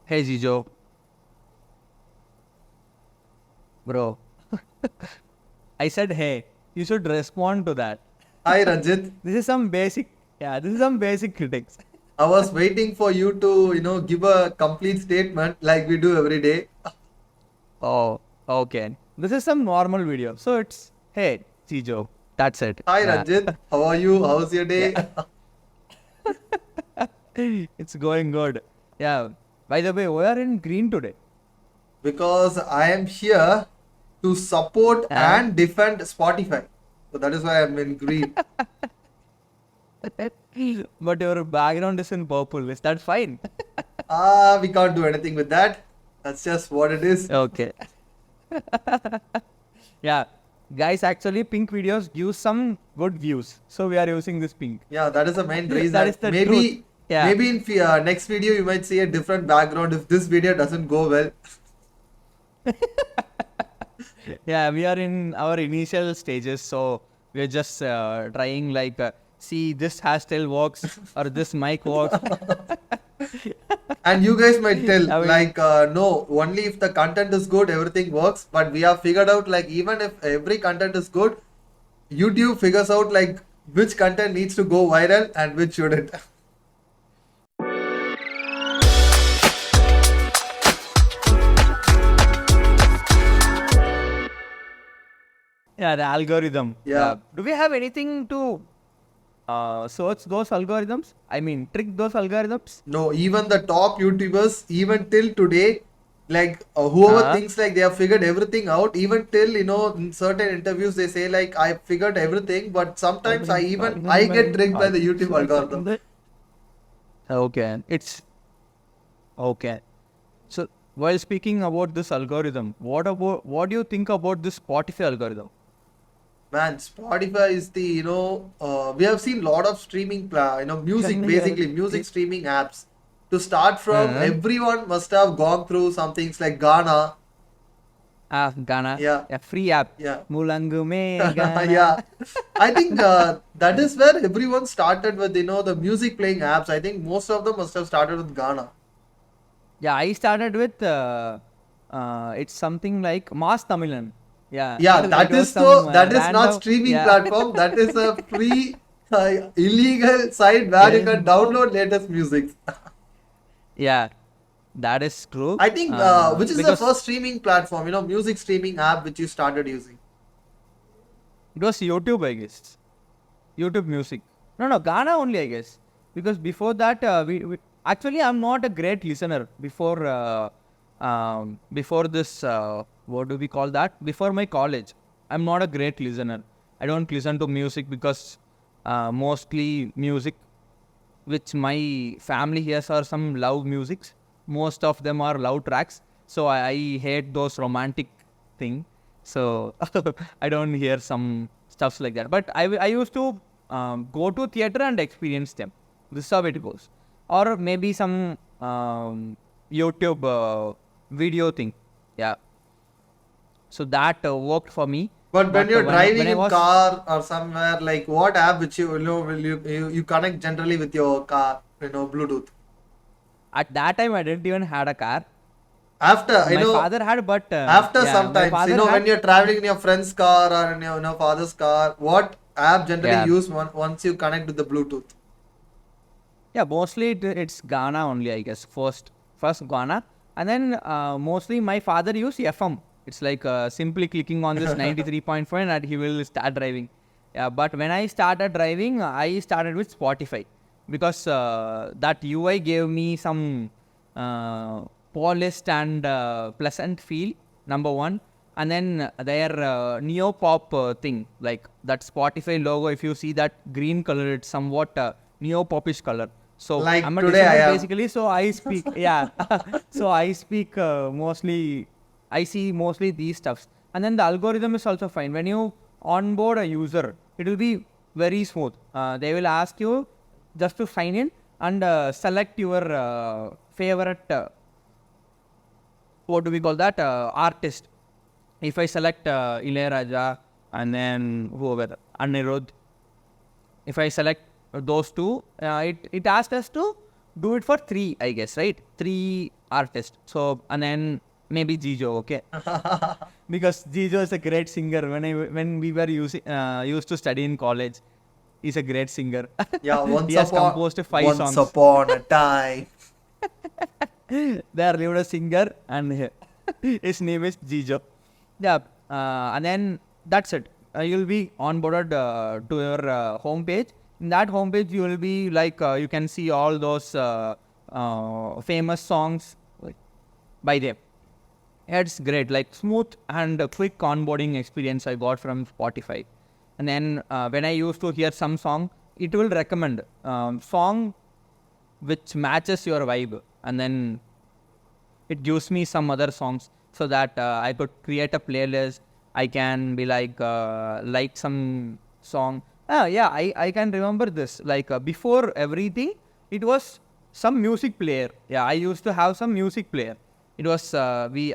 Hey Jeejo. Bro. I said hey. You should respond to that. Hi Ranjith. This is some basic critics. I was waiting for you to, give a complete statement like we do every day. Oh, okay. This is some normal video. So it's hey Jeejo. That's it. Hi Yeah. Ranjith, how are you? How's your day? Yeah. It's going good. Yeah. By the way, we are in green today. Because I am here to support Uh, and defend Spotify. So that is why I'm in green. but your background is in purple. Is that fine? We can't do anything with that. That's just what it is. Okay. Yeah. Guys, actually pink videos give some good views. So we are using this pink. Yeah, that is the main reason. That is the truth. maybe Yeah. maybe in next video you might see a different background if this video doesn't go well. Yeah, we are in our initial stages. So we are just trying like, see this hairstyle works or this mic works. And you guys might tell, I mean- like, no, only if the content is good, everything works. But we have figured out, like, even if every content is good, YouTube figures out, like, which content needs to go viral and which shouldn't. Yeah, the algorithm. Yeah. Do we have anything to search those algorithms? I mean, trick those algorithms? No, even the top YouTubers, even till today, like, whoever thinks like they have figured everything out, even till, in certain interviews, they say, like, I figured everything, but sometimes I get tricked by the YouTube algorithm. Okay, it's okay. So while speaking about this algorithm, what do you think about this Spotify algorithm? Man, Spotify is the, we have seen lot of streaming, music, basically, music streaming apps. To start from, everyone must have gone through some things like Ghana. Ghana. Yeah. Free app. Yeah. Mulangu me Ghana. Yeah. I think that is where everyone started with, the music playing apps. I think most of them must have started with Ghana. Yeah, I started with it's something like Mass Tamilan. Yeah. Yeah, that is so. That is not random- streaming yeah. platform. That is a free, illegal site where you can download latest music. Yeah, that is true. I think which is the because first streaming platform, music streaming app which you started using? it was YouTube, I guess. YouTube Music. No, Ghana only, I guess. Because before that, we actually I'm not a great listener before this. What do we call that? Before my college, I'm not a great listener. I don't listen to music because mostly music which my family hears are some love musics. Most of them are love tracks. So I hate those romantic thing. So I don't hear some stuffs like that. But I used to go to theater and experience them. This is how it goes. Or maybe some YouTube video thing. Yeah. So that worked for me. But when you're driving when I in was- car or somewhere, like what app which you will you connect generally with your car, Bluetooth? At that time, I didn't even had a car. After My father had, but after yeah, my sometimes, father when had- you're traveling in your friend's car or in your father's car, what app generally Yeah. use once you connect with the Bluetooth? Yeah, mostly it's Ghana only, I guess. First Ghana, and then mostly my father used FM. It's like simply clicking on this 93.4 and he will start driving. Yeah, but when I started driving, I started with Spotify because that UI gave me some polished and pleasant feel. Number one, and then their neo pop thing, like that Spotify logo. If you see that green color, it's somewhat neo popish color. So Like I'm a today I designer am. basically. So I speak, yeah. So I speak mostly. I see mostly these stuffs, and then the algorithm is also fine. When you onboard a user, it will be very smooth. They will ask you just to sign in and select your favorite. What do we call that? Artist. If I select Ilayaraja and then whoever Anirudh, if I select those two, it asks us to do it for 3, I guess, right? 3 artists. So, and then maybe Jeejo, okay? Because Jeejo is a great singer. When we were used to study in college, he's a great singer. Yeah, He has composed 5 once songs. upon a time. There lived a singer, and his name is Jeejo. Yeah, and then that's it. You'll be onboarded to your homepage. In that homepage, you will be like you can see all those famous songs by them. It's great, like smooth and quick onboarding experience I got from Spotify. And then when I used to hear some song, it will recommend song which matches your vibe, and then it gives me some other songs so that I could create a playlist. I can be like some song. Yeah, I can remember this. Like before everything, it was some music player. Yeah, I used to have some music player. It was we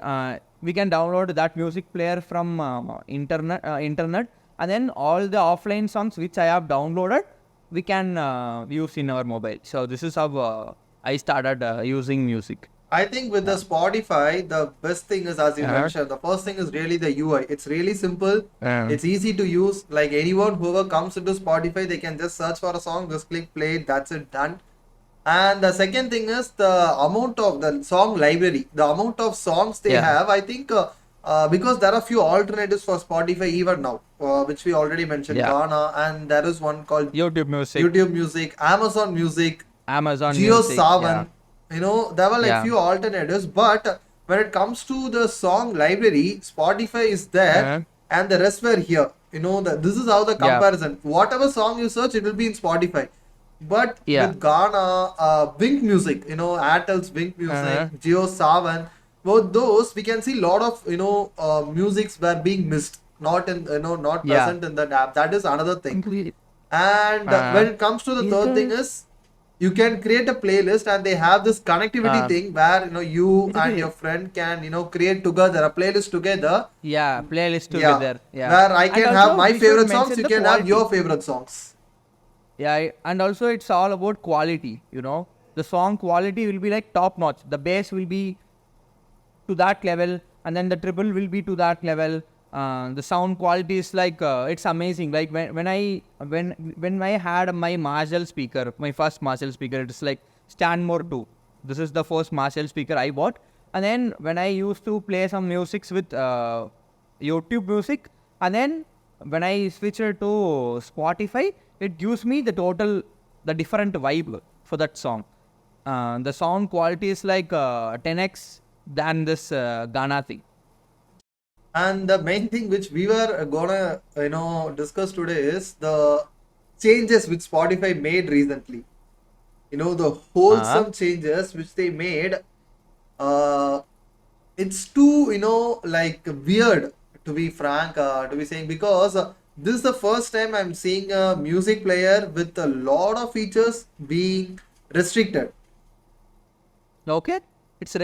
can download that music player from internet, and then all the offline songs which I have downloaded, we can use in our mobile. So this is how I started using music. I think with the Spotify, the best thing is, as you mentioned, the first thing is really the UI. It's really simple. It's easy to use. Like anyone, whoever comes into Spotify, they can just search for a song, just click play, that's it, done. And the second thing is the amount of the song library, the amount of songs they have. I think because there are few alternatives for Spotify even now, which we already mentioned, Ghana, and there is one called YouTube Music, Amazon Music, Amazon Jio Music, Savan. You know, there were like few alternatives, but when it comes to the song library, Spotify is there and the rest were here. You know, this is how the comparison. Whatever song you search, it will be in Spotify. But with Ghana, Wink Music, you know, Airtel's Wink Music, Jio Savan, both those, we can see a lot of, you know, musics were being missed, not in, you know, not present in that app. That is another thing. And when it comes to the third thing is, you can create a playlist, and they have this connectivity thing where, you know, you and your friend can, you know, create together a playlist together. Yeah, playlist together. Yeah. Where I can have my favorite songs, you can have your favorite songs. Yeah, and also it's all about quality, you know. The song quality will be like top notch. The bass will be to that level, and then the treble will be to that level. The sound quality is like it's amazing. Like when I had my Marshall speaker, my first Marshall speaker, it's like Stanmore 2. This is the first Marshall speaker I bought. And then when I used to play some musics with YouTube Music, and then when I switched it to Spotify, it gives me the different vibe for that song. The sound quality is like 10x than this Ghana thing. And the main thing which we were gonna, you know, discuss today is the changes which Spotify made recently. You know, the wholesome changes which they made. It's too, you know, like weird, to be frank, to be saying, because this is the first time I'm seeing a music player with a lot of features being restricted. Okay, it's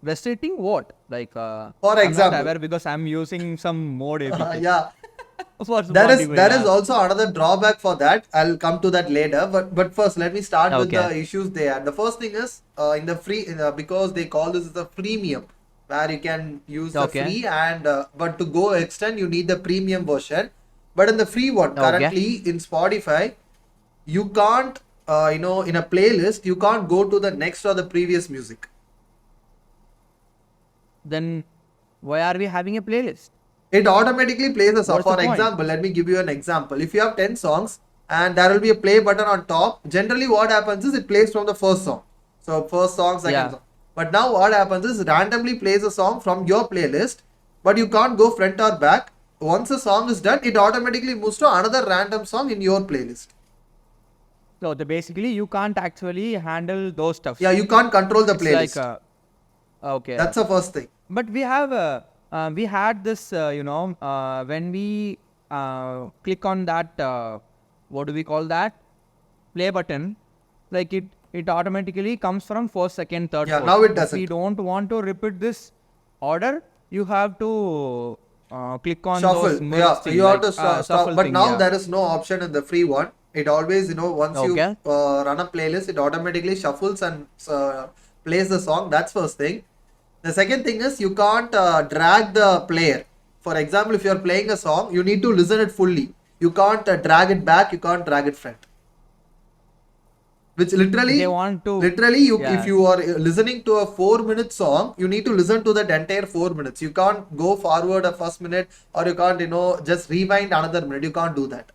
restricting what? Like, for I'm example, not aware because I'm using some mode. Yeah, that is also another drawback for that. I'll come to that later. But first, let me start with the issues there. The first thing is in the free, because they call this the freemium, where you can use the free, and but to go extend, you need the premium version. But in the free one, currently in Spotify, you can't, you know, in a playlist, you can't go to the next or the previous music. Then why are we having a playlist? It automatically plays a song. For example, let me give you an example. If you have 10 songs and there will be a play button on top, generally what happens is it plays from the first song. So first song, second song. But now what happens is it randomly plays a song from your playlist, but you can't go front or back. Once a song is done, it automatically moves to another random song in your playlist. So basically you can't actually handle those stuff. Yeah, you can't control the playlist. Like, okay. That's the first thing. But we have we had this, you know, when we click on that, what do we call that? Play button. Like it automatically comes from first, second, third, fourth. Now it doesn't. If we don't want to repeat this order, you have to click on shuffle. Those You have to stop. But now there is no option in the free one. It always, once you Okay. run a playlist, it automatically shuffles and plays the song. That's first thing. The second thing is you can't drag the player. For example, if you're playing a song, you need to listen it fully. You can't drag it back. You can't drag it front. Which They want to. literally, if Yeah. you are listening to a 4 minute song, you need to listen to that entire 4 minutes. You can't go forward a first minute, or you can't, just rewind another minute. You can't do that.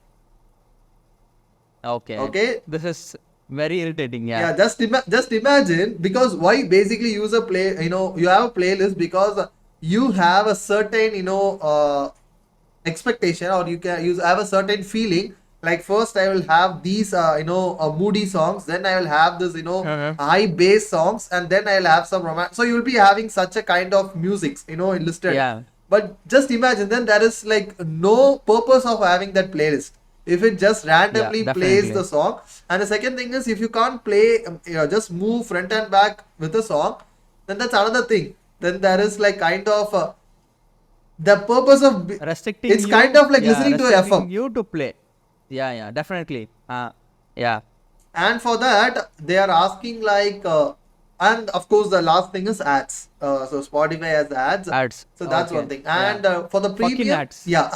Okay. Okay. This is very irritating. Yeah, Yeah. just imagine, because why basically use a play, you have a playlist because you have a certain, expectation, or you can use have a certain feeling. Like first I will have these, moody songs, then I will have this, Uh-huh. high bass songs, and then I'll have some romance. So you'll be having such a kind of music, listed. Yeah. But just imagine, then there is like no purpose of having that playlist if it just Yeah. randomly plays the Definitely. song. And the second thing is, if you can't play, just move front and back with a song, then that's another thing. Then there is like kind of the purpose of Restricting it's kind you. of like Yeah. listening to Restricting FM. you to play. Yeah. Yeah. Definitely. Yeah. And for that they are asking like, and of course the last thing is ads. So Spotify has ads. Ads. So that's one Okay. thing. Yeah. And for the Fucking premium, ads. yeah.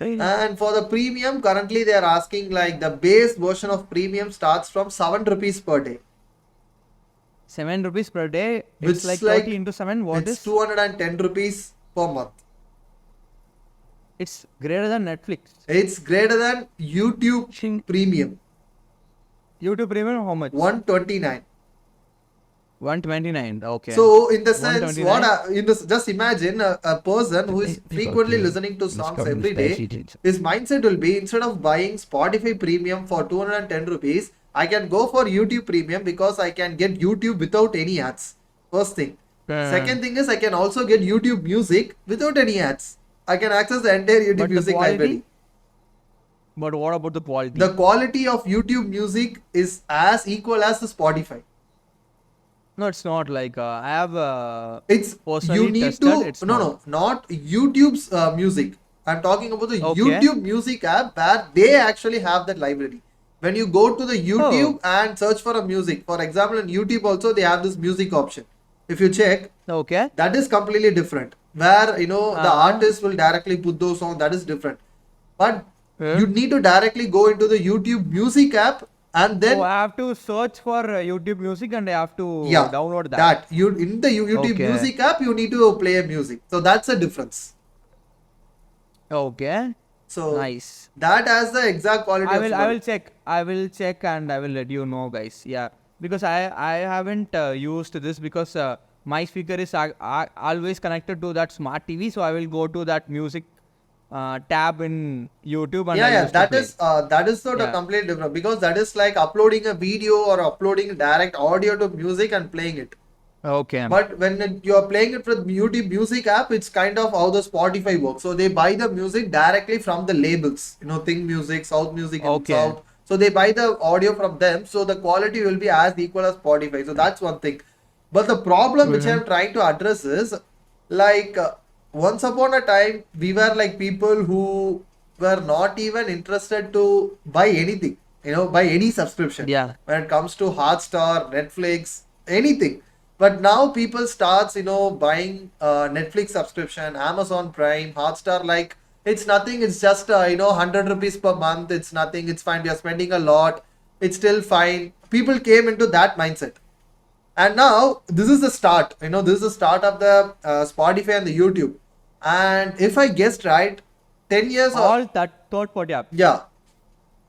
And for the premium, currently they are asking like the base version of premium starts from 7 rupees per day, 7 rupees per day. which It's like is like 30 into 7. What it's is? 210 rupees per month. It's greater than Netflix. It's greater than YouTube Shing. Premium, YouTube Premium, how much? 129. 129. Okay. So in the sense, 129. just imagine a person who is frequently listening to songs every day. His mindset will be, instead of buying Spotify Premium for 210 rupees, I can go for YouTube Premium because I can get YouTube without any ads. First thing. Second thing is, I can also get YouTube Music without any ads. I can access the entire YouTube But the Music quality? library. But what about the quality? The quality of YouTube Music is as equal as the Spotify. No, it's not. Like I have It's personally you need tested. to It's not YouTube's music. I'm talking about the Okay. YouTube Music app where they actually have that library. When you go to the YouTube and search for a music, for example, in YouTube also they have this music option. If you check, Okay. that is completely different. Where the Uh-huh. artist will directly put those songs. That is different. But Yeah. you need to directly go into the YouTube Music app, and then So I have to search for YouTube Music and I have to yeah, download that. you in the YouTube Okay. Music app you need to play a music. So that's the difference. Okay. So Nice. that has the exact quality I of will. I sound. will check. I will check and I will let you know, guys. Yeah. Because I haven't used this because my speaker is always connected to that smart TV. So I will go to that music tab in YouTube and I Yeah, used to play. that is sort of Yeah. completely different, because that is like uploading a video or uploading direct audio to music and playing it. Okay. But when you are playing it with YouTube Music app, it's kind of how the Spotify works. So they buy the music directly from the labels, Think Music, South Music, and Okay. South. So they buy the audio from them. So the quality will be as equal as Spotify. So that's one thing. But the problem which I'm trying to address is like once upon a time, we were like people who were not even interested to buy anything, buy any subscription. Yeah. When it comes to Hotstar, Netflix, anything. But now people starts, buying Netflix subscription, Amazon Prime, Hotstar. Like it's nothing. It's just 100 rupees per month. It's nothing. It's fine. We are spending a lot. It's still fine. People came into that mindset, and now this is the start. This is the start of the Spotify and the YouTube. And if I guessed right, 10 years or All that third party app. yeah,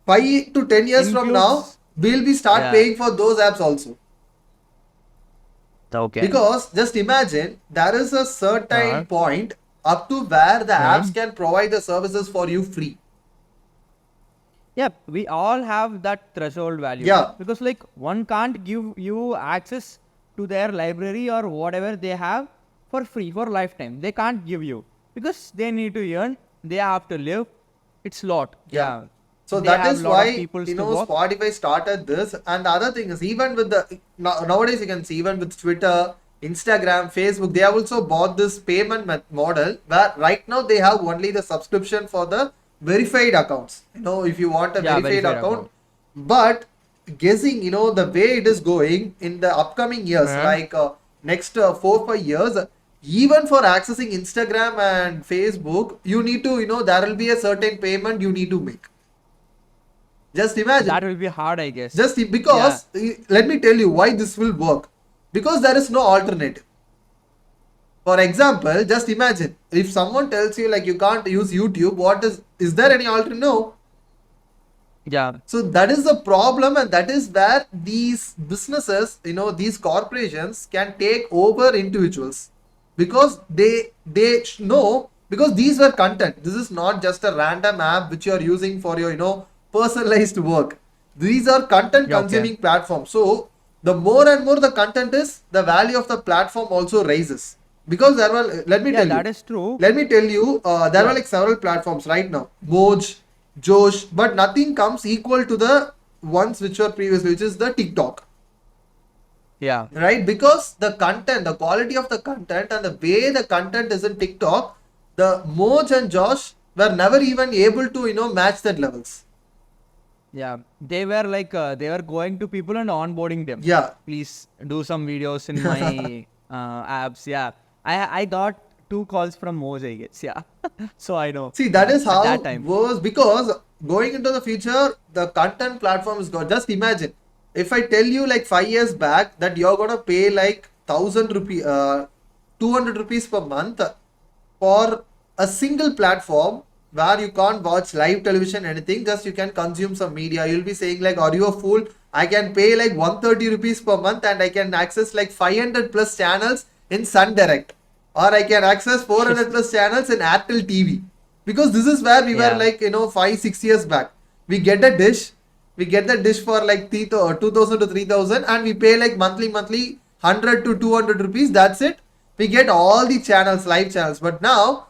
5 to 10 years from now, Includes- we'll be start Yeah. paying for those apps also. Okay. Because just imagine there is a certain point up to where the apps can provide the services for you free. Yeah, we all have that threshold value. Yeah. Because like one can't give you access to their library or whatever they have for free for lifetime. They can't give you because they need to earn. They have to live. It's lot. Yeah. So They that have is lot of why peoples to work. Spotify started this. And the other thing is, even with the nowadays you can see, even with Twitter, Instagram, Facebook, they have also bought this payment model where right now they have only the subscription for the verified accounts. If you want a Yeah, verified verified account. account. But guessing, the way it is going in the upcoming years, Uh-huh. like next 4-5 years, even for accessing Instagram and Facebook, you need to, there will be a certain payment you need to make. Just imagine. That will be hard, I guess. Just Yeah. because, let me tell you why this will work. Because there is no alternative. For example, just imagine if someone tells you like you can't use YouTube, is there any alternative? No. Yeah. So that is the problem, and that is where these businesses, these corporations can take over individuals, because they know, because these were content. This is not just a random app which you are using for your personalized work. These are content Yeah, okay. consuming platforms. So the more and more the content is, the value of the platform also rises. Because there were, Yeah, that is true. there were Yeah. like several platforms right now. Moj, Josh, but nothing comes equal to the ones which were previously, which is the TikTok. Yeah. Right? Because the content, the quality of the content, and the way the content is in TikTok, the Moj and Josh were never even able to, match that levels. Yeah. They were like, they were going to people and onboarding them. Yeah. Please do some videos in my apps. Yeah. I got 2 calls from Moj, I guess. Yeah. So I know. See, that Yeah. is At how that time. was, because going into the future, the content platform is good. Just imagine if I tell you like 5 years back that you're gonna pay like 1,000 rupee, 200 rupees per month for a single platform where you can't watch live television, anything, just you can consume some media. You'll be saying like, are you a fool? I can pay like 130 rupees per month and I can access like 500 plus channels in Sun Direct, or I can access 400 plus channels in Airtel TV. Because this is where we were Yeah. like, 5-6 years back. We get a dish, we get the dish for like 2,000 to 3,000, and we pay like monthly 100 to 200 rupees. That's it. We get all the channels, live channels. But now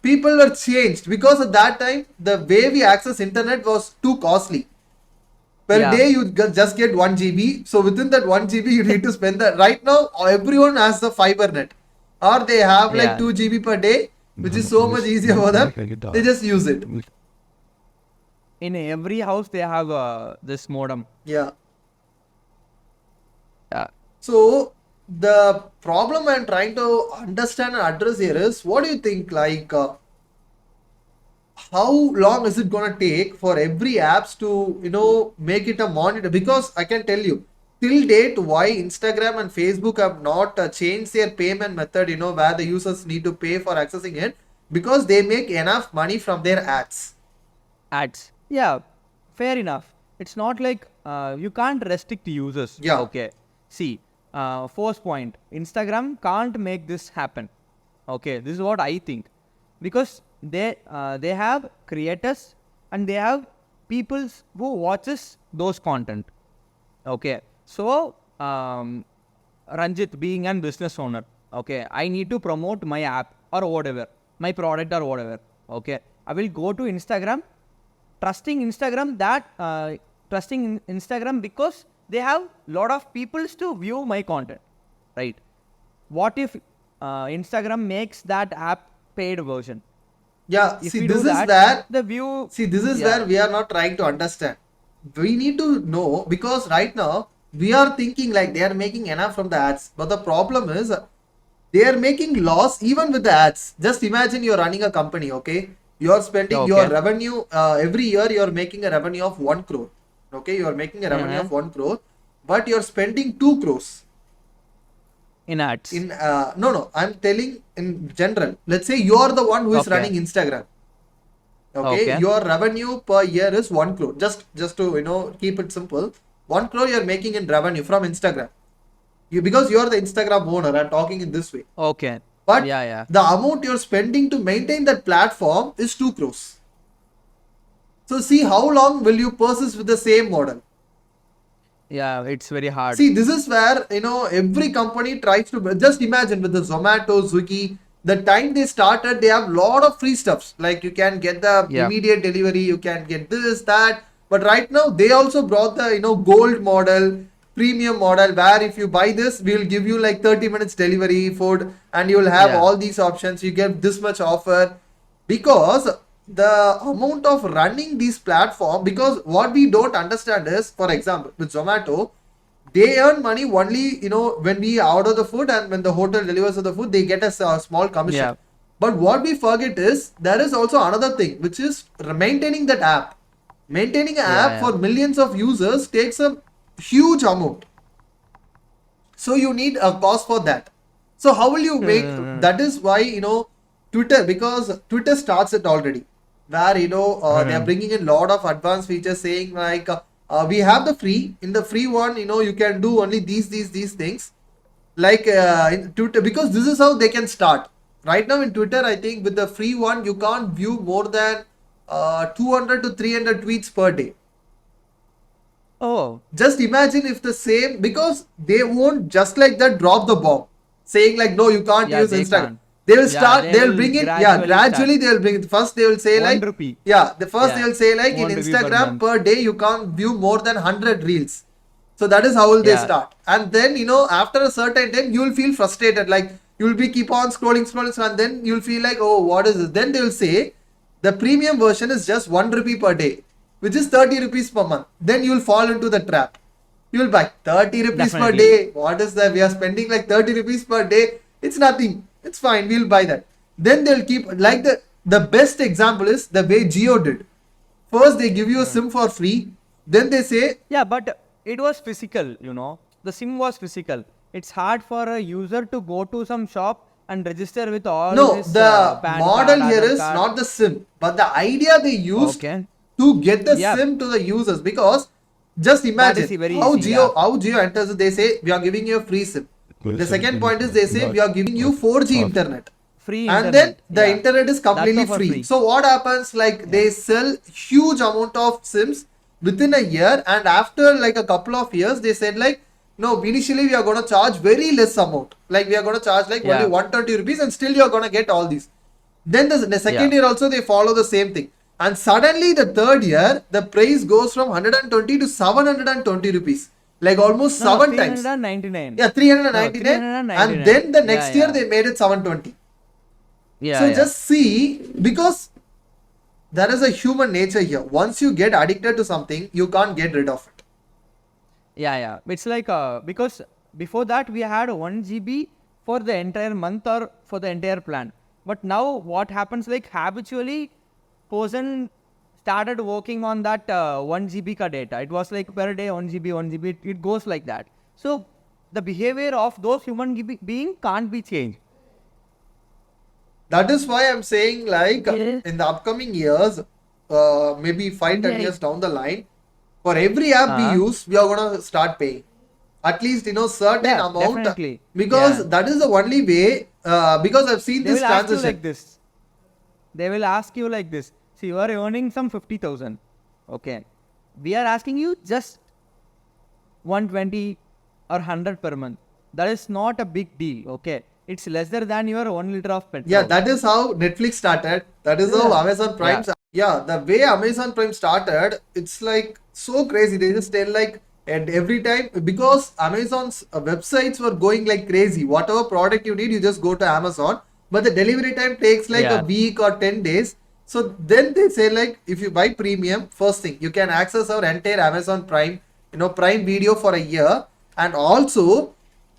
people were changed, because at that time the way we access internet was too costly. Per Yeah. day you just get 1 GB. So within that 1 GB you need to spend that. Right now everyone has the fiber net, or they have like Yeah. 2 GB per day, which is so much easier for them. They just use it. In every house, they have this modem. Yeah. Yeah. So the problem I'm trying to understand and address here is, what do you think, like how long is it gonna take for every apps to make it a monitor? Because I can tell you till date why Instagram and Facebook have not changed their payment method, where the users need to pay for accessing it, because they make enough money from their ads. Ads. Yeah. Fair enough. It's not like you can't restrict users. Yeah. Okay. See, first point, Instagram can't make this happen. Okay. This is what I think. Because they have creators and they have people who watches those content. Okay. So, Ranjith being a business owner, okay, I need to promote my app or whatever, my product or whatever. Okay. I will go to Instagram, trusting Instagram because they have lot of people to view my content, right? What if Instagram makes that app paid version? Yeah, If see, we this do is that, where the view, this is yeah, where we are not trying to understand. We need to know, because right now we are thinking like they are making enough from the ads, but the problem is they are making loss even with the ads. Just imagine you're running a company, okay? You are spending your okay, revenue every year. You are making a revenue of 1 crore, okay? You are making a revenue uh-huh. of 1 crore, but you are spending 2 crores In ads, in no, I'm telling in general. Let's say you are the one who is okay, running Instagram. Okay, okay, your revenue per year is 1 crore. Just to keep it simple, 1 crore you're making in revenue from Instagram. Because you're the Instagram owner, I'm talking in this way. okay, But yeah, yeah, the amount you're spending to maintain that platform is 2 crores. So see how long will you persist with the same model? yeah, it's very hard. See, this is where every company tries to, just imagine with the Zomato, Swiggy, the time they started, they have lot of free stuffs. Like you can get the Yeah, immediate delivery, you can get this, that. But right now they also brought the gold model, premium model, where if you buy this, we will give you like 30 minutes delivery food, and you will have yeah, all these options. You get this much offer, because the amount of running these platforms, because what we don't understand is, for example, with Zomato, they earn money only, when we order the food and when the hotel delivers the food, they get a small commission. Yeah. But what we forget is there is also another thing, which is maintaining that app. Maintaining an app Yeah. for millions of users takes a huge amount. So you need a cost for that. So how will you make that? Is why Twitter, because Twitter starts it already, where they are bringing in a lot of advanced features, saying like we have the free, in the free one, you can do only these things, like in Twitter, because this is how they can start. Right now in Twitter, I think with the free one you can't view more than 200 to 300 tweets per day. Oh. Just imagine if the same, because they won't just like that drop the bomb saying like, no, you can't Yeah, use they Instagram. can't. They will Yeah, start, they they will will bring it, gradually gradually start. they will bring it. First they will say 1 like, rupee. the first Yeah. they will say like, in 1 rupee per Instagram month. per day you can't view more than 100 reels. So that is how will they Yeah. start. And then after a certain time you will feel frustrated, like you will be keep on scrolling, and then you will feel like, oh, what is this? Then they will say the premium version is just 1 rupee per day, which is 30 rupees per month. Then you will fall into the trap. You will buy 30 rupees per Definitely. day. What is that? We are spending like 30 rupees per day. It's nothing. It's fine. We'll buy that. Then they'll keep, like the best example is the way Jeeho did. First they give you a SIM for free. Then they say, Yeah, but it was physical, The SIM was physical. It's hard for a user to go to some shop and register with all no, this the PAN model card, here Aadhaar is card. not the SIM, but the idea they used Okay. to get the Yeah. SIM to the users. Because just imagine very how easy, yeah. Jio enters it. They say we are giving you a free SIM. The second point is they say we are giving you 4G internet. Free And then internet. the Yeah. internet is completely That's for free. free. So what happens, like they sell huge amount of SIMs within a year, and after like a couple of years they said like, no, initially we are going to charge very less amount, like we are going to charge like only Yeah. 120 rupees, and still you are going to get all these. Then the second Yeah. year also they follow the same thing, and suddenly the third year the price goes from 120 to 720 rupees, like almost No, 7 times. 399. Yeah, 399. No, And 399. then the Yeah, next year yeah. they made it 720. Yeah, So yeah. just see, because there is a human nature here. Once you get addicted to something, you can't get rid of it. Yeah, yeah. It's like because before that we had 1 GB for the entire month or for the entire plan. But now what happens, like habitually person started working on that 1 GB ka data. It was like per day 1 GB, 1 GB. It goes like that. So the behavior of those human being can't be changed. That is why I'm saying, like, Yeah. in the upcoming years, maybe 5-10 Yeah. years down the line, for every app we Uh-huh. use, we are gonna start paying at least certain Yeah, amount, definitely. because Yeah. that is the only way. Because I've seen They this will ask you transition. like this. They will ask you like this. See, you are earning some 50,000. Okay. We are asking you just 120 or 100 per month. That is not a big deal. Okay. It's lesser than your 1 liter of petrol. Yeah, that is how Netflix started. That is how Yeah. Amazon Prime. Yeah, the way Amazon Prime started, it's like so crazy. They just tell like, and every time, because Amazon's websites were going like crazy. Whatever product you need, you just go to Amazon. But the delivery time takes like Yeah. a week or 10 days. So then they say like, if you buy premium, first thing, you can access our entire Amazon Prime, Prime Video for a year, and also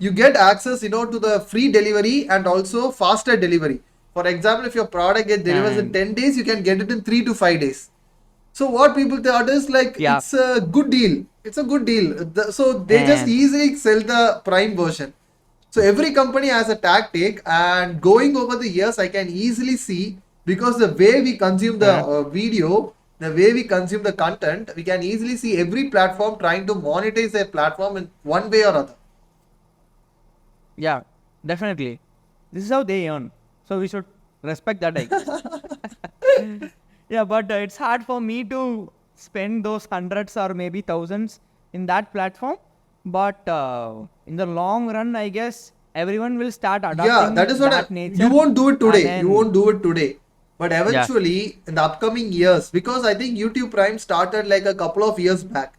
you get access to the free delivery and also faster delivery. For example, if your product gets delivered in 10 days, you can get it in 3 to 5 days. So what people thought is like, Yeah. it's a good deal. It's a good deal. So they just And- easily sell the Prime version. So every company has a tactic, and going over the years, I can easily see, because the way we consume the video, the way we consume the content, we can easily see every platform trying to monetize their platform in one way or other. Yeah, definitely. This is how they earn. So we should respect that, I guess. Yeah, but it's hard for me to spend those hundreds or maybe thousands in that platform. But in the long run, I guess everyone will start adopting Yeah, that is what nature. you won't do it today. and You then- won't do it today. But eventually, in the upcoming years, because I think YouTube Prime started like a couple of years back.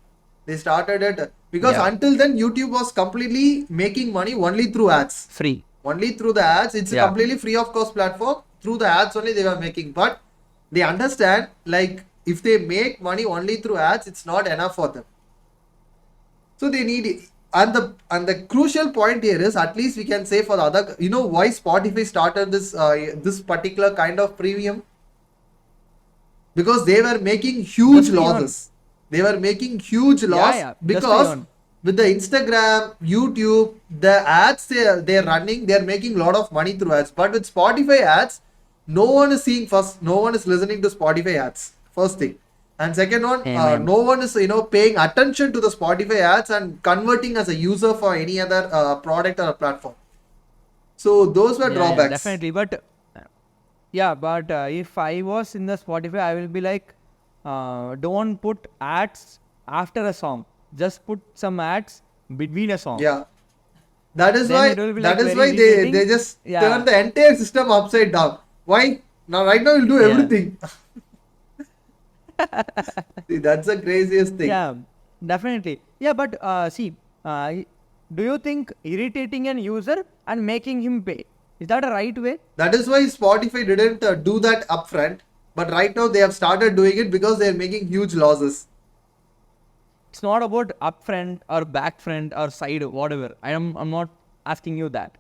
They started it because Yeah. until then, YouTube was completely making money only through ads. Free. Only through the ads. It's a Yeah. completely free of cost platform. Through the ads only they were making. But they understand like if they make money only through ads, it's not enough for them. So they need it. And the crucial point here is, at least we can say for the other, why Spotify started this particular kind of premium? Because they were making huge Just to earn. losses. They were making huge loss yeah, just to because earn. with the Instagram, YouTube, the ads they're running, they're making a lot of money through ads. But with Spotify ads, no one is seeing first, no one is listening to Spotify ads. First thing. And second one, Amen. no one is paying attention to the Spotify ads and converting as a user for any other product or a platform. So those were Yeah, drawbacks. definitely. But if I was in the Spotify, I will be like, don't put ads after a song. Just put some ads between a song. Yeah. That is Then why it will be, like, very they irritating. just Yeah. turn the entire system upside down. Why? Right now you'll do Yeah. everything. See, that's the craziest thing. Yeah, definitely. Yeah, but do you think irritating an user and making him pay, is that a right way? That is why Spotify didn't do that upfront. But right now they have started doing it because they are making huge losses. It's not about upfront or backfront or side, whatever. I'm not asking you that.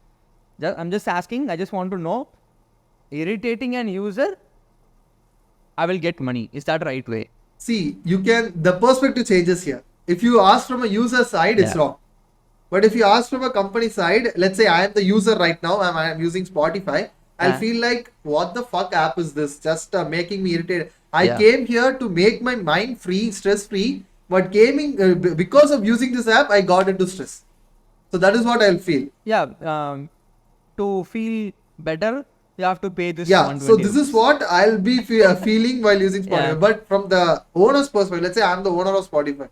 I'm just asking. I just want to know, irritating an user, I will get money. Is that right way? See, the perspective changes here. If you ask from a user side, it's Yeah. wrong. But if you ask from a company side, let's say I am the user right now, I am using Spotify, I'll Yeah. feel like, what the fuck app is this? Just making me irritated. I Yeah. came here to make my mind free, stress free, but because of using this app, I got into stress. So that is what I'll feel. Yeah. To feel better, you have to pay this. Yeah, so 120 this is rupees. what I'll be feeling while using Spotify. Yeah. But from the owner's perspective, let's say I'm the owner of Spotify.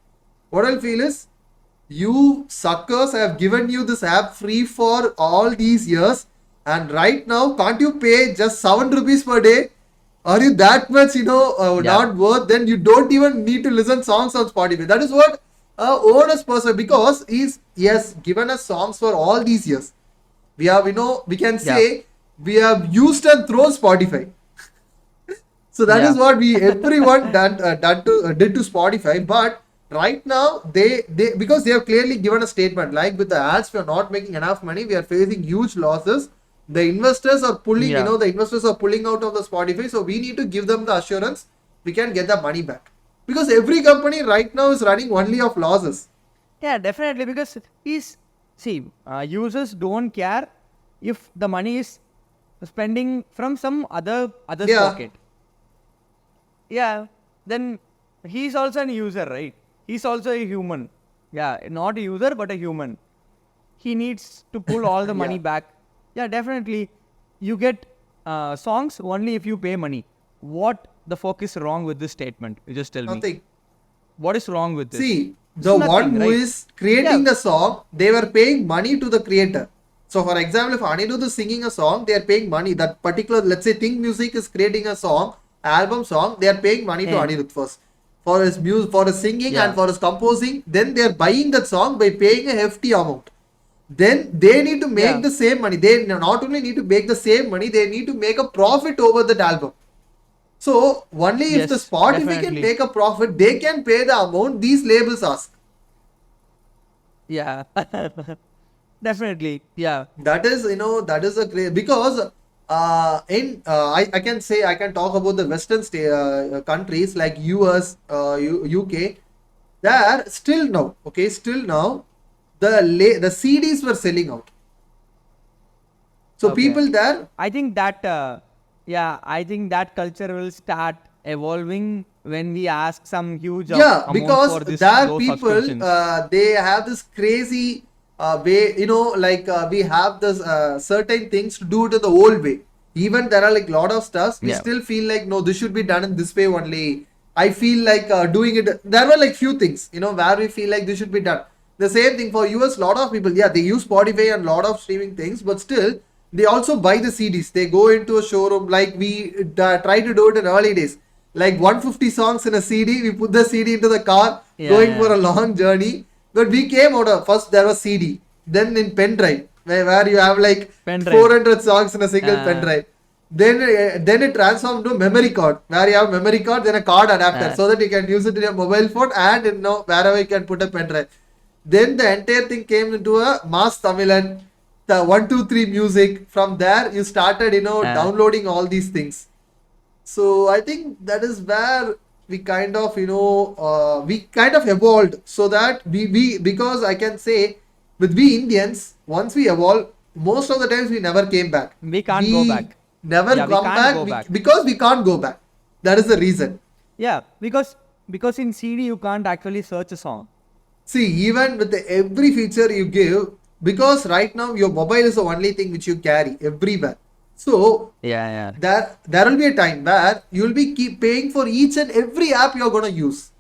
What I'll feel is, you suckers, I have given you this app free for all these years, and right now, can't you pay just 7 rupees per day? Are you that much, Yeah. not worth? Then you don't even need to listen songs on Spotify. That is what owner's perspective, because he has given us songs for all these years. We have, we can say, we have used and thrown Spotify. So that is Yeah. what everyone did to Spotify. But right now they because they have clearly given a statement, like, with the ads we are not making enough money, we are facing huge losses. The investors are pulling, Yeah. the investors are pulling out of the Spotify. So we need to give them the assurance we can get the money back, because every company right now is running only of losses. Yeah, definitely, because users don't care if the money is spending from some other's Yeah. pocket. Yeah, then he's also a user, right? He's also a human. Yeah, not a user but a human. He needs to pull all the money Yeah. back. Yeah, definitely. You get songs only if you pay money. What the fuck is wrong with this statement? You just tell me. Nothing. What is wrong with this? See, It's the nothing, one who right? is creating Yeah. the song, they were paying money to the creator. So, for example, if Anirudh is singing a song, they are paying money. That particular, let's say, Think Music is creating a song, album song, they are paying money to Yeah. Anirudh first for his music, for his singing, Yeah. and for his composing. Then they are buying that song by paying a hefty amount. Then they need to make Yeah. the same money. They not only need to make the same money, they need to make a profit over that album. So only if the Yes, Spotify can definitely. make a profit, they can pay the amount these labels ask. Yeah. Definitely. Yeah. That is, that is a great, because I can say, I can talk about the Western countries like US, UK. There still now, the CDs were selling out. So Okay. people there, I think that I think that culture will start evolving when we ask some huge yeah, amount because for there those people subscriptions. they have this crazy way, like we have this certain things to do it in the old way. Even there are like lot of stuff we Yeah. still feel like, no, this should be done in this way only. I feel like doing it, there were like few things, where we feel like this should be done. The same thing for US, lot of people, yeah, they use Spotify and lot of streaming things, but still they also buy the CDs. They go into a showroom, like we try to do it in early days, like 150 songs in a CD. We put the CD into the car, Yeah, going yeah. for a long journey. But we came out of, first there was CD, then in pen drive, where you have like Pen drive. 400 songs in a single pen Uh, drive. then it transformed to memory card, where you have memory card, then a card adapter, so that you can use it in your mobile phone and wherever you can put a pen drive. Then the entire thing came into a mass Tamilan, the 1 2 3 music. From there, you started, downloading all these things. So I think that is where we kind of, evolved, so that we because I can say with we Indians, once we evolve, most of the times we never came back. We can't go back. Never Yeah, we come can't back, go back. because we can't go back. That is the reason. Yeah, because in CD you can't actually search a song. See, even with every feature you give, because right now your mobile is the only thing which you carry everywhere. So Yeah. there will be a time where you will be keep paying for each and every app you're gonna use.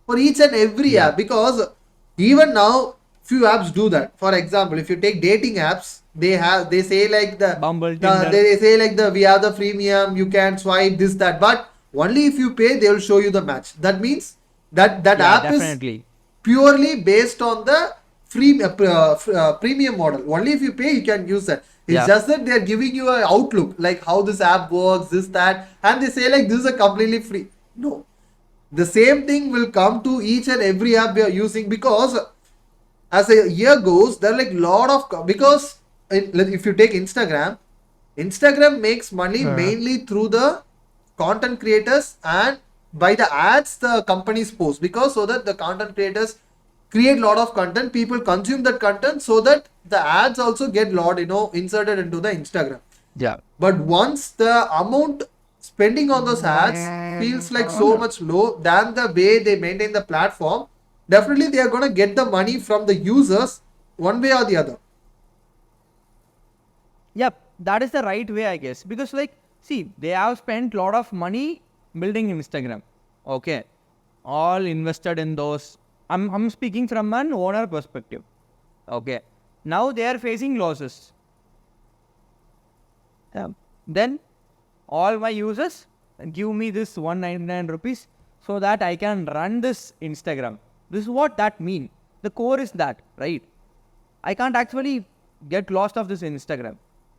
For each and every app, because even now few apps do that. For example, if you take dating apps, they say like Bumble, Tinder. they say like we have the freemium, you can swipe this that, but only if you pay they will show you the match. That means that Yeah, app definitely. is purely based on the free premium model. Only if you pay you can use that. It's Yeah. just that they are giving you an outlook like how this app works, this that, and they say like this is a completely free. No, the same thing will come to each and every app we are using, because as a year goes, there are like lot of, because if you take Instagram makes money mainly through the content creators and by the ads the companies post, because so that the content creators create lot of content, people consume that content, so that the ads also get lot inserted into the Instagram. Yeah. But once the amount spending on those ads feels like so much low than the way they maintain the platform, definitely they are going to get the money from the users one way or the other. Yep, that is the right way, I guess. Because see, they have spent lot of money building Instagram. Okay. All invested in those. I'm speaking from an owner perspective. Okay. Now they are facing losses. Then all my users give me this 199 rupees so that I can run this Instagram. This is what that mean. The core is that, right? I can't actually get lost of this Instagram.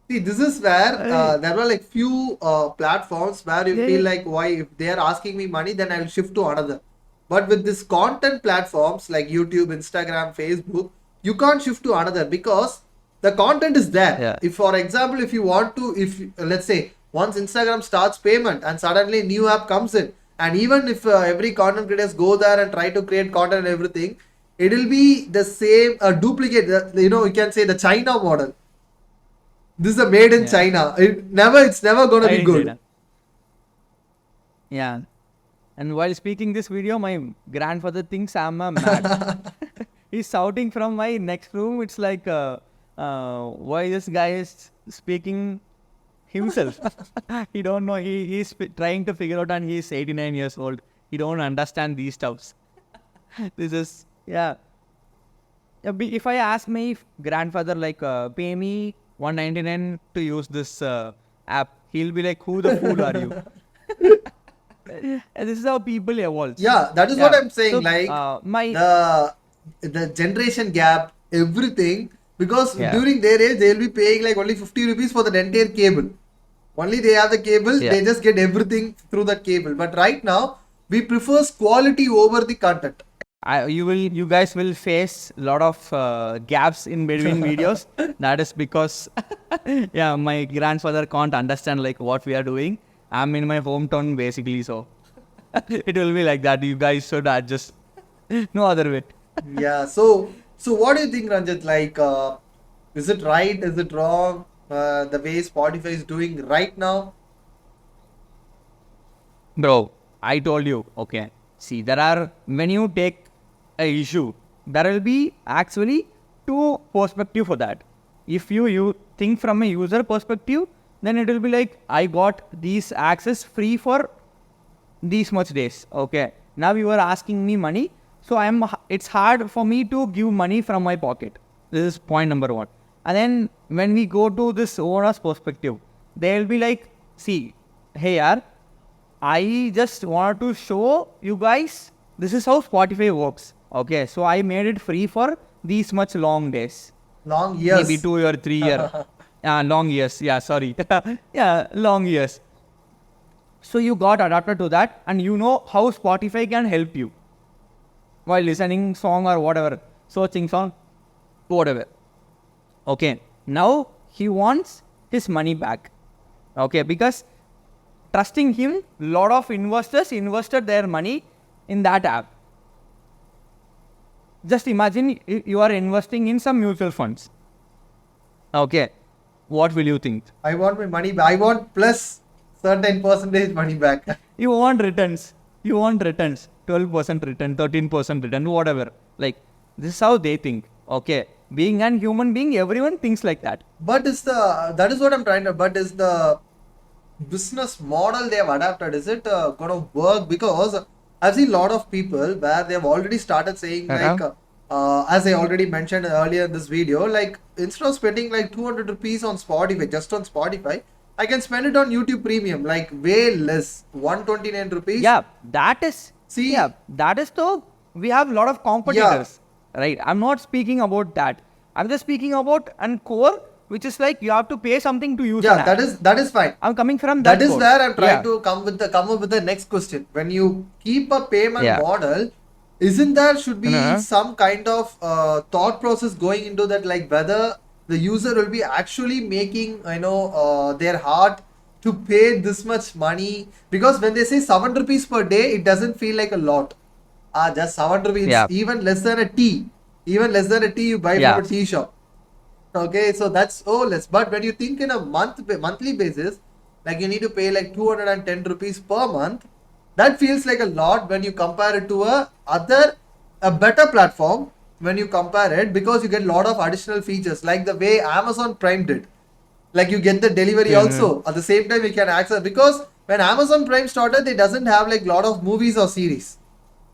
See, this is where there were like few platforms where you feel like, why, if they are asking me money, then I'll shift to another. But with this content platforms like YouTube, Instagram, Facebook, you can't shift to another, because the content is there. Yeah. If, for example, if you want to, let's say once Instagram starts payment and suddenly new app comes in, and even if every content creators go there and try to create content and everything, it will be the same duplicate. You can say the China model. This is a made in China. It's never gonna be good. China. Yeah. And while speaking this video, my grandfather thinks I'm a mad. He's shouting from my next room. It's like, why this guy is speaking himself? He don't know. He's trying to figure out, and he's 89 years old. He don't understand these stuffs. This is, yeah. If I ask my grandfather, pay me 199 to use this app, he'll be like, who the fool are you? And this is how people evolve. Yeah, that is what I'm saying. So, the generation gap, everything, because during their age they'll be paying like only 50 rupees for the entire cable. Only they have the cable, they just get everything through that cable. But right now, we prefers quality over the content. You guys will face a lot of gaps in between videos. That is because my grandfather can't understand what we are doing. I'm in my hometown basically, so it will be like that. You guys should adjust. No other way. Yeah. So what do you think, Ranjith? Is it right? Is it wrong? The way Spotify is doing right now? Bro, I told you. Okay. See, when you take a issue, there will be actually two perspectives for that. If you think from a user perspective, then it will be like, I got these access free for these much days. Okay. Now you are asking me money. So it's hard for me to give money from my pocket. This is point number one. And then when we go to this owner's perspective, they will be like, see, hey yaar, I just want to show you guys this is how Spotify works. Okay, so I made it free for these much long days. Long years. Maybe 2 or 3 years. long years. Yeah, sorry. Yeah, long years. So you got adapted to that, and you know how Spotify can help you while listening song or whatever, searching song, whatever. Okay. Now he wants his money back. Okay, because trusting him, lot of investors invested their money in that app. Just imagine you are investing in some mutual funds. Okay, what will you think? I want my money back. I want plus certain percentage money back. You want returns. You want returns. 12% return, 13% return, whatever. Like, this is how they think. Okay. Being a human being, everyone thinks like that. But that is what I'm trying to, but is the business model they have adapted, is it going to work? Because I've seen a lot of people where they have already started saying like, as I already mentioned earlier in this video, like instead of spending like 200 rupees on Spotify, just on Spotify, I can spend it on YouTube Premium, like way less, 129 rupees. Yeah, that is, See, yeah, that is though, we have a lot of competitors, right? I'm not speaking about that. I'm just speaking about an core, which is like you have to pay something to use an app. that is fine. I'm coming from that. That is core. where I'm trying Yeah. to come up with the next question. When you keep a payment Yeah. model, isn't there should be Uh-huh. some kind of thought process going into that, like whether the user will be actually making their heart to pay this much money? Because when they say 7 rupees per day, it doesn't feel like a lot. Just 7 rupees, Yeah. even less than a tea. Even less than a tea you buy Yeah. from a tea shop. Okay, so that's less. But when you think in a monthly basis, like you need to pay like 210 rupees per month, that feels like a lot when you compare it to a better platform. When you compare it, because you get a lot of additional features, like the way Amazon Prime did. Like you get the delivery also at the same time you can access, because when Amazon Prime started, they doesn't have like lot of movies or series.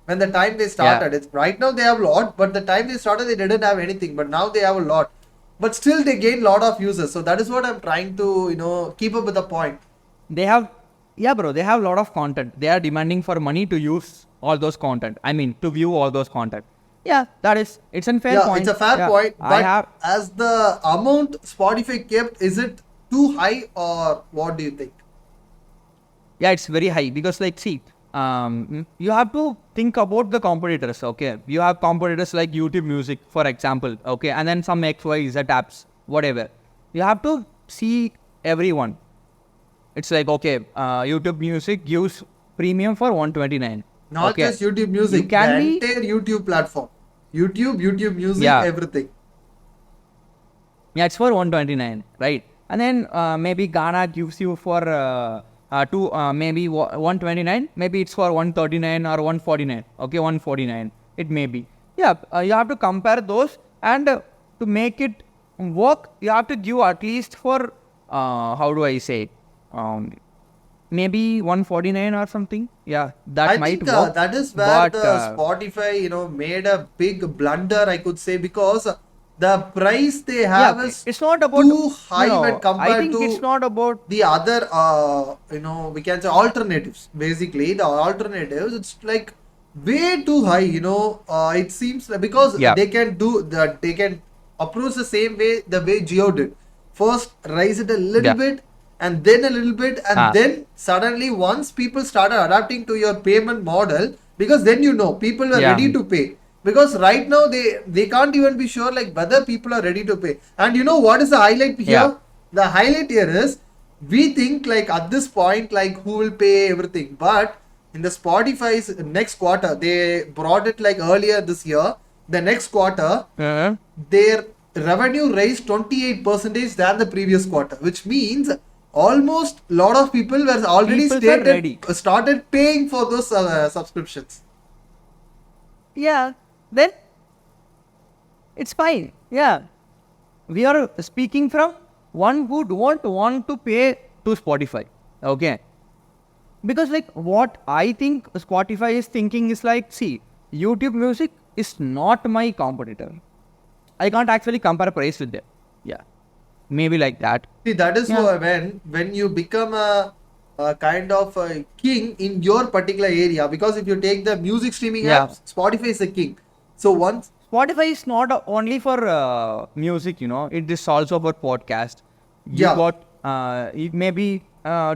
When the time they started, it's right now they have a lot, but the time they started they didn't have anything, but now they have a lot. But still they gain lot of users. So that is what I'm trying to keep up with the point. They have, yeah, bro, they have a lot of content. They are demanding for money to use all those content. I mean, to view all those content. Yeah, it's a fair point. It's a fair Yeah, point. I But have, as the amount Spotify kept, is it too high or what do you think? yeah, it's very high because like, see, you have to think about the competitors, okay? You have competitors like YouTube Music, for example, okay? And then some X, Y, Z apps, whatever. You have to see everyone. It's like, okay, YouTube Music gives premium for 129. Not okay. just YouTube Music, You can the be, entire YouTube platform. YouTube Music, Yeah. everything. yeah, it's for 129, right? And then maybe Ghana gives you for maybe 129, maybe it's for 139 or 149, okay, 149, it may be. Yeah, you have to compare those, and to make it work, you have to give at least for, how do I say, maybe 149 or something. Yeah, that I might think work. that is where but, the Spotify, made a big blunder, I could say, because the price they have yeah, is it's not about, too high no, when I compared think to it's not about, the other, we can say alternatives. Basically, the alternatives, it's like way too high. It seems like, because Yeah. they can do that, they can approach the same way the way Jeeho did. First, raise it a little Yeah. bit, and then a little bit, and then suddenly, once people started adapting to your payment model, because then people were Yeah. ready to pay. Because right now they can't even be sure like whether people are ready to pay. And you know what is the highlight here? Yeah. The highlight here is, we think like at this point like who will pay everything, but in the Spotify's next quarter, they brought it like earlier this year. The next quarter, their revenue raised 28% than the previous quarter, which means almost a lot of people were already People are ready. started paying for those subscriptions. yeah, then it's fine. Yeah, we are speaking from one who don't want to pay to Spotify, okay? Because like what I think Spotify is thinking is like, see, YouTube Music is not my competitor. I can't actually compare price with them. Yeah, maybe like that. See, that is Yeah. when you become a kind of a king in your particular area. Because if you take the music streaming Yeah. apps, Spotify is a king. So once Spotify is not only for music, it is also for podcast. You Yeah. got maybe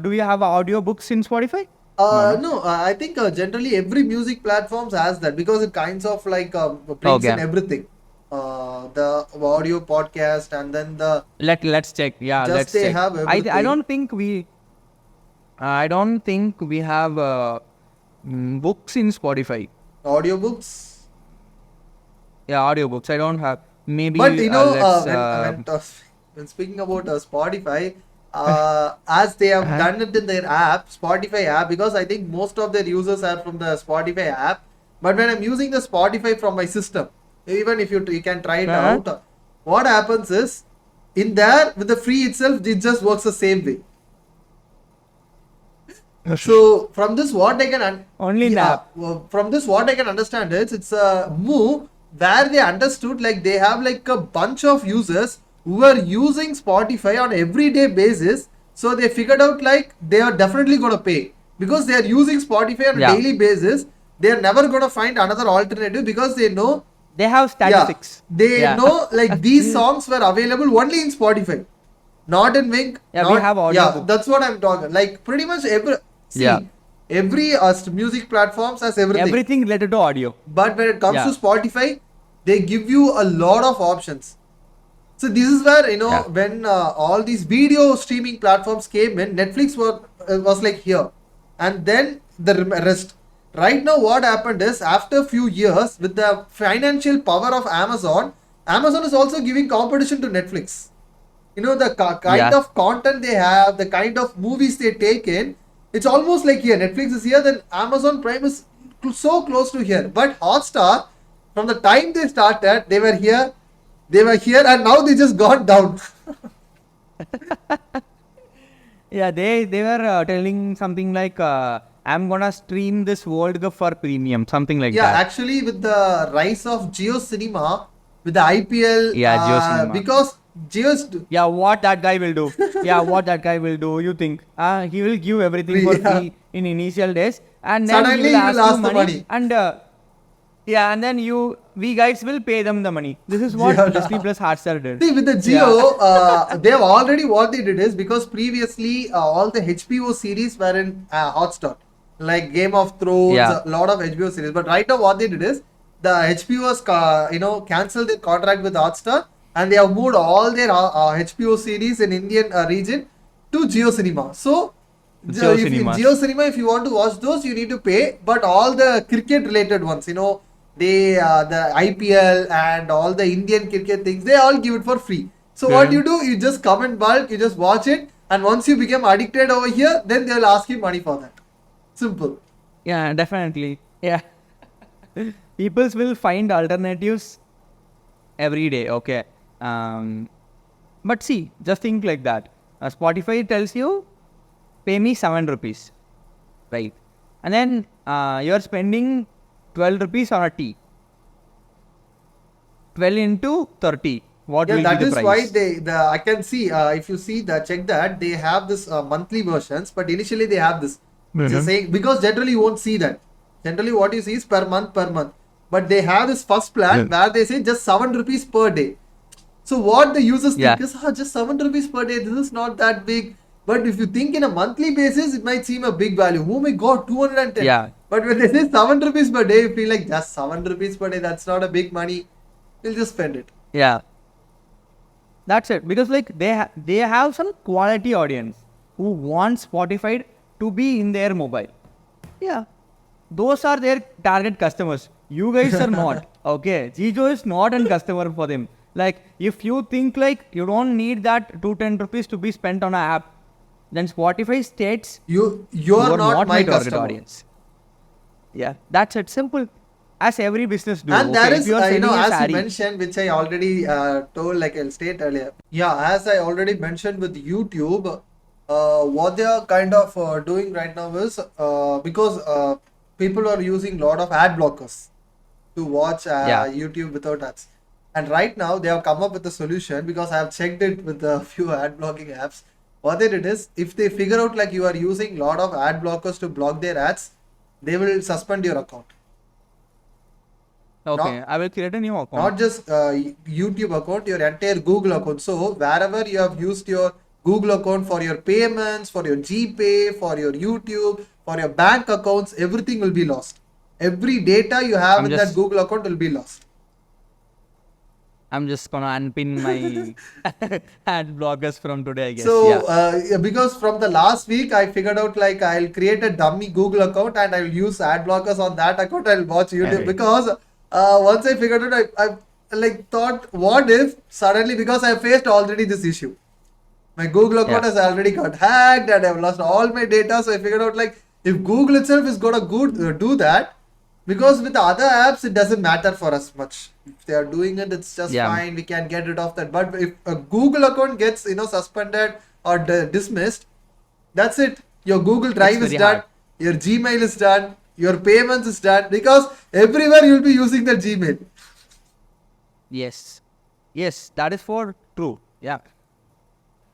do you have audiobooks in Spotify? No, I think generally every music platforms has that because it kinds of like brings in Okay. everything. The audio podcast and then the Let's check. Yeah, just let's they check. have I everything. don't think we have books in Spotify. Audiobooks. Yeah, audiobooks. I don't have. But Maybe you know, let's. when speaking about Spotify, as they have Uh-huh. done it in their app, Spotify app, because I think most of their users are from the Spotify app. But when I'm using the Spotify from my system, even if you can try it Uh-huh. out, what happens is in there with the free itself, it just works the same way. So from this, what I can Only in the yeah, app. well, from this what I can understand is it's a move where they understood like they have like a bunch of users who are using Spotify on everyday basis. So they figured out like they are definitely gonna pay because they are using Spotify on a Yeah, daily basis. They are never gonna find another alternative because they know, they have yeah, statistics. they Yeah. know like these songs were available only in Spotify, not in Wink, Yeah, we not have yeah. audiobook. That's what I'm talking. Like pretty much every Yeah, see every music platforms has everything, everything related to audio. but when it comes to Yeah, Spotify, they give you a lot of options. So this is where yeah, when all these video streaming platforms came in, Netflix was like here, and then the rest. Right now, what happened is after a few years, with the financial power of Amazon, Amazon is also giving competition to Netflix. The kind yeah, of content they have, the kind of movies they take in, it's almost like here. Netflix is here, then Amazon Prime is so close to here. But Hotstar, from the time they started, they were here, and now they just got down. yeah. They were telling something like, "I'm gonna stream this World Cup for premium," something like Yeah, that. actually, with the rise of Geo Cinema, with the IPL, Yeah, Geo Cinema. because Geo's, Yeah, what that guy will do? Yeah, what that guy will do? You think? He will give everything for yeah, free in initial days, and then he suddenly will he will ask you ask the money, money. and yeah, and then we guys will pay them the money. This is what Disney Yeah. Plus Hotstar did. See, with the Yeah, Geo, they have already what they did is because previously all the HBO series were in Hotstar, like Game of Thrones, yeah, a lot of HBO series. But right now, what they did is the HBO has cancelled their contract with Hotstar and they have moved all their HBO series in Indian region to Geo Cinema. So, Geo if in Geo Cinemas. Cinema, if you want to watch those, you need to pay. But all the cricket related ones, the IPL and all the Indian cricket things, they all give it for free. So what Okay. you do, you just come in bulk, you just watch it, and once you become addicted over here, then they'll ask you money for that. Simple. Yeah, definitely. Yeah, peoples will find alternatives every day. Okay. Um, but see, just think like that. Spotify tells you, pay me 7 rupees, right? And then you're spending 12 rupees on a tea. 12 into 30. What Yeah, will be that the is why price? I can see if you see the check that they have this monthly versions, but initially they have this. Just saying because generally you won't see that. Generally, what you see is per month. But they have this first plan Yeah. where they say just 7 rupees per day. So what the users Yeah. think is, just 7 rupees per day. This is not that big. But if you think in a monthly basis, it might seem a big value. Oh my God, 210. Yeah. But when they say 7 rupees per day, you feel like just 7 rupees per day. That's not a big money. You'll just spend it. Yeah. That's it. Because like they have some quality audience who want Spotify to be in their mobile. Yeah. Those are their target customers. You guys are not. Okay. Jeejo is not a customer for them. Like if you think like you don't need that 210 rupees to be spent on an app, then Spotify states You you are are not not my my target customer. audience. Yeah. That's it. Simple. As every business do. And there Okay. If is, you are selling a as you sari. mentioned, which I already told, like I'll state earlier. Yeah, as I already mentioned with YouTube, what they are kind of doing right now is because people are using a lot of ad blockers to watch Yeah. YouTube without ads. And right now they have come up with a solution because I have checked it with a few ad blocking apps. What they did is if they figure out like you are using a lot of ad blockers to block their ads, they will suspend your account. Okay. I will create a new account. Not just YouTube account, your entire Google account. So wherever you have used your Google account for your payments, for your GPay, for your YouTube, for your bank accounts, everything will be lost. Every data you have I'm in that just Google account will be lost. I'm just gonna unpin my ad blockers from today, I guess. Yeah. So, yeah, because from the last week, I figured out like I'll create a dummy Google account and I'll use ad blockers on that account. I'll watch YouTube Okay. because once I figured it, I like thought, what if suddenly, because I faced already this issue, my Google account Yeah. has already got hacked and I've lost all my data. So I figured out like if Google itself is gonna do that, because with the other apps it doesn't matter for us much. If they are doing it, it's just Yeah. fine. We can get rid of that. But if a Google account gets suspended or dismissed, that's it. Your Google It's Drive is very done. hard. Your Gmail is done. Your payments is done because everywhere you'll be using the Gmail. Yes. Yes, that is for true. Yeah.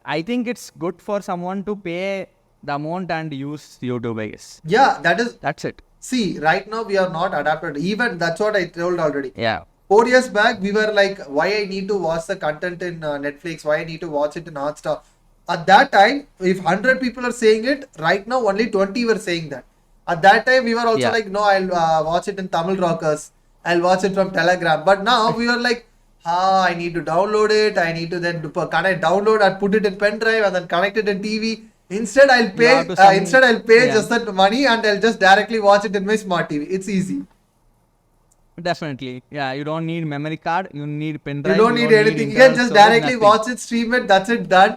I think it's good for someone to pay the amount and use YouTube, I guess. Yeah, that is. That's it. See, right now we are not adapted. Even that's what I told already. Yeah. 4 years back, we were like, why I need to watch the content in Netflix? Why I need to watch it in Hotstar? At that time, if 100 people are saying it, right now only 20 were saying that. At that time, we were also Yeah. like, no, I'll watch it in Tamil Rockers. I'll watch it from Telegram. But now we were like, I need to download it. I need to then can I download and put it in pen drive and then connect it in TV. Instead, I'll You have pay. to some. Instead, I'll pay Yeah. just that money and I'll just directly watch it in my smart TV. It's easy. Definitely. Yeah. You don't need memory card. You need pen You drive. don't need anything. You can internal just storage, directly nothing. watch it, stream it. That's it, done.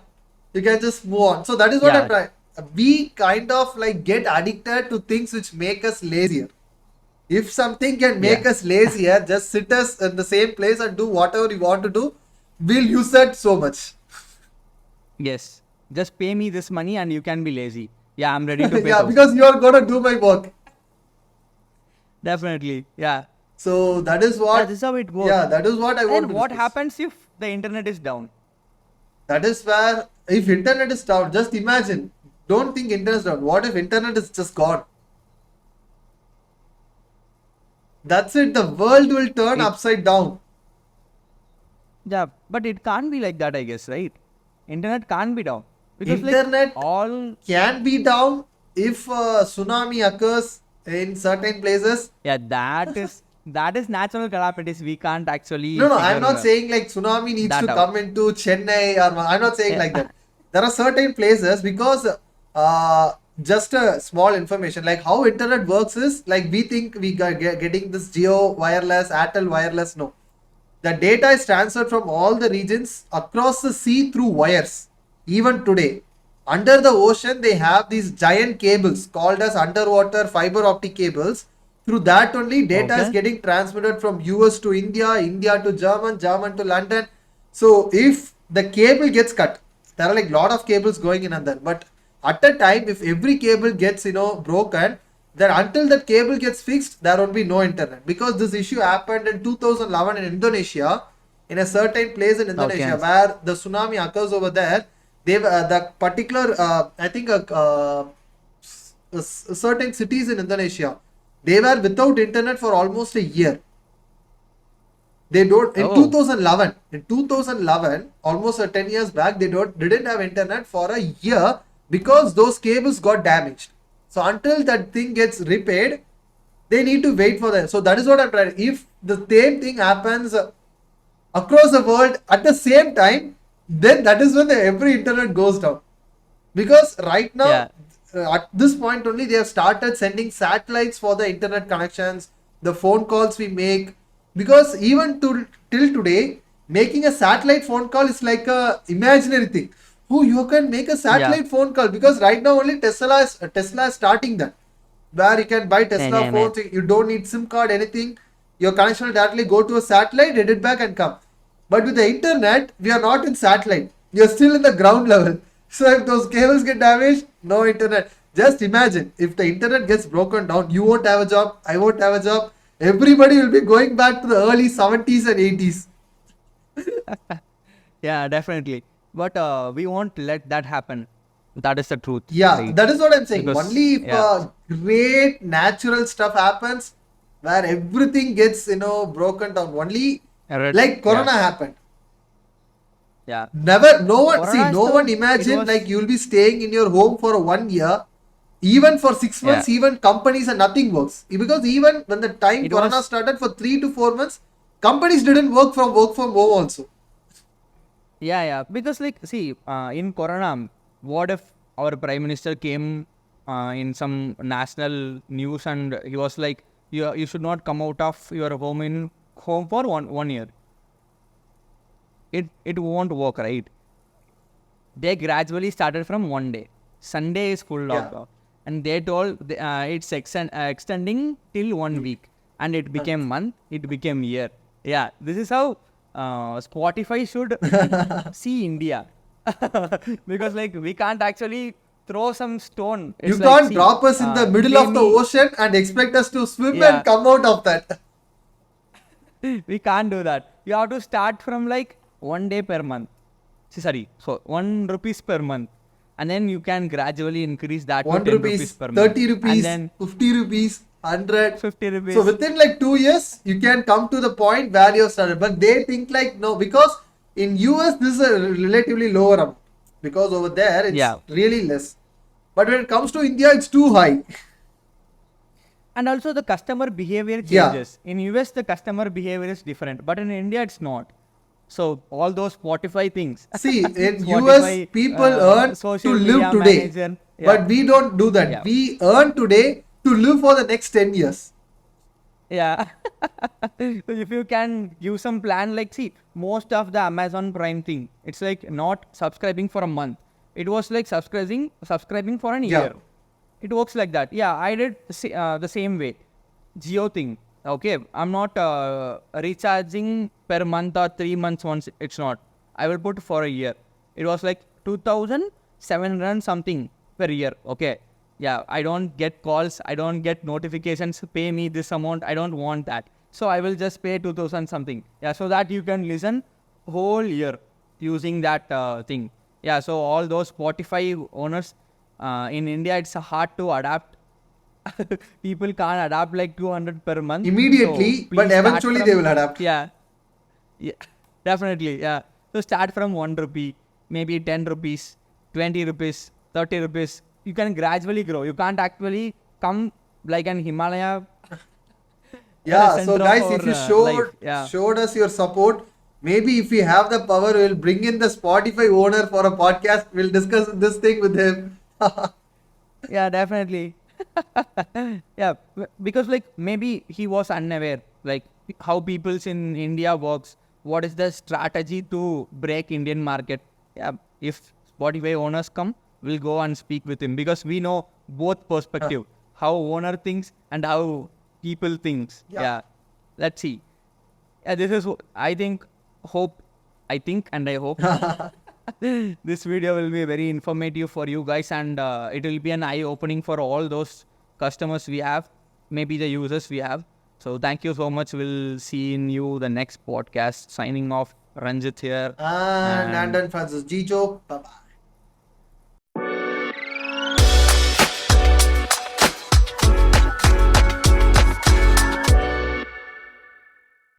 You can just move on. So that is what Yeah. I'm trying. We kind of like get addicted to things which make us lazier. If something can make Yeah. us lazier, just sit us in the same place and do whatever you want to do. We'll use that so much. Yes. Just pay me this money and you can be lazy. Yeah, I'm ready to pay. Yeah, 1,000. because you are gonna do my work. Definitely. Yeah. So that is Yeah, what. this is how it goes. Yeah, that is what I want And to what discuss. happens if the internet is down? That is where if internet is down, just imagine. Don't think internet is down. What if internet is just gone? That's it. The world will turn It- upside down. Yeah, but it can't be like that, I guess, right? Internet can't be down. Because Internet like all can be down if a tsunami occurs in certain places. yeah, that is natural calamities. We can't actually No, I'm figure, not saying like tsunami needs that to out. come into Chennai or I'm not saying Yeah. like that. There are certain places because just a small information like how internet works is like we think we getting this Jeejo wireless, Airtel wireless. No, the data is transferred from all the regions across the sea through wires. Even today, under the ocean, they have these giant cables called as underwater fiber optic cables. Through that only data is Okay. getting transmitted from US to India, India to German, German to London. So if the cable gets cut, there are like lot of cables going in under. But at a time, if every cable gets broken, then until that cable gets fixed, there won't be no internet because this issue happened in 2011 in Indonesia, in a certain place in Indonesia Okay. where the tsunami occurs over there. They the particular I think certain cities in Indonesia, they were without internet for almost a year. They don't in Oh. 2011. In 2011, almost 10 years back, they didn't have internet for a year because those cables got damaged. So until that thing gets repaired, they need to wait for that. So that is what I'm trying. If the same thing happens across the world at the same time, then that is when every internet goes down. Because right now, Yeah. at this point only, they have started sending satellites for the internet connections, the phone calls we make. Because even till today, making a satellite phone call is like a imaginary thing. Who you can make a satellite phone call because right now only Tesla is starting that, where you can buy Tesla Yeah. phones. You don't need SIM card, anything. Your connection will directly go to a satellite, edit back and come. But with the internet, we are not in satellite. You're still in the ground level. So if those cables get damaged, no internet. Just imagine if the internet gets broken down, you won't have a job, I won't have a job. Everybody will be going back to the early 70s and 80s. Yeah, definitely. But we won't let that happen. That is the truth. Yeah, right? that is what I'm saying. Because- Only if yeah. great natural stuff happens, where everything gets broken down. Only Alright, like Corona yeah. happened. Yeah. Never, no one, see, Corona no though, one it imagine was like you'll be staying in your home for 1 year, even for 6 months, yeah. even companies and nothing works. Because even when the time It Corona was started for 3 to 4 months, companies didn't work from home also. yeah. Because like see, in Corona, what if our prime minister came in some national news and he was like, you should not come out of your home for one year. It won't work, right? They gradually started from one day. Sunday is full Yeah. lockdown, and they told it's extending till 1 week, and it became month. It became year. Yeah, this is how Spotify should see India, because like we can't actually throw some stone. You It's like can't see, drop us in the middle pay of the me. ocean and expect us to swim and Yeah, come out of that. we can't do that. You have to start from like 1 day per month. Sorry, so 1 rupees per month, and then you can gradually increase that to 1 10 rupees rupees, per month, 30 and rupees, then 50 rupees, 100. 50 So rupees. within like 2 years, you can come to the point where you started. But they think like no, because in US this is a relatively lower amount. Because over there it's Yeah, really less. But when it comes to India, it's too high. and also the customer behavior Yeah. changes. In US, the customer behavior is different, but in India, it's not. So all those Spotify things, See, in US, Spotify, people earn to social live media today. manager. Yeah, But we don't do that. yeah. We earn today to live for the next 10 years. Yeah. So if you can give some plan, like see, most of the Amazon Prime thing, it's like not subscribing for a month. It was like subscribing for an Yeah. year. It works like that. Yeah, I did the same way. Geo thing. Okay, I'm not recharging per month or 3 months once. It's not. I will put for a year. It was like 2,700 something per year. Okay. Yeah, I don't get calls. I don't get notifications. Pay me this amount. I don't want that. So I will just pay 2,000 something. Yeah, so that you can listen whole year using that thing. Yeah, so all those Spotify owners in India, it's hard to adapt. People can't adapt like 200 per month. So Immediately, but please start eventually they from will adapt. yeah, yeah, definitely yeah. So start from 1 rupee, maybe 10 rupees, 20 rupees, 30 rupees. You can gradually grow. You can't actually come like an Himalaya at the Yeah, so center of guys, our if you life. Yeah, showed us your support, maybe if we have the power, we'll bring in the Spotify owner for a podcast. We'll discuss this thing with him. yeah, definitely. Yeah, because like maybe he was unaware like how people's in India works. What is the strategy to break Indian market? Yeah, if Spotify owners come, we'll go and speak with him because we know both perspective, how owner thinks and how people thinks. Yeah. Yeah, let's see. Yeah, this is I think and I hope this video will be very informative for you guys, and it will be an eye opening for all those customers we have, maybe the users we have. So thank you so much. We'll see in you the next podcast. Signing off, Ranjith here. And Anton Francis Jeejo. Bye bye.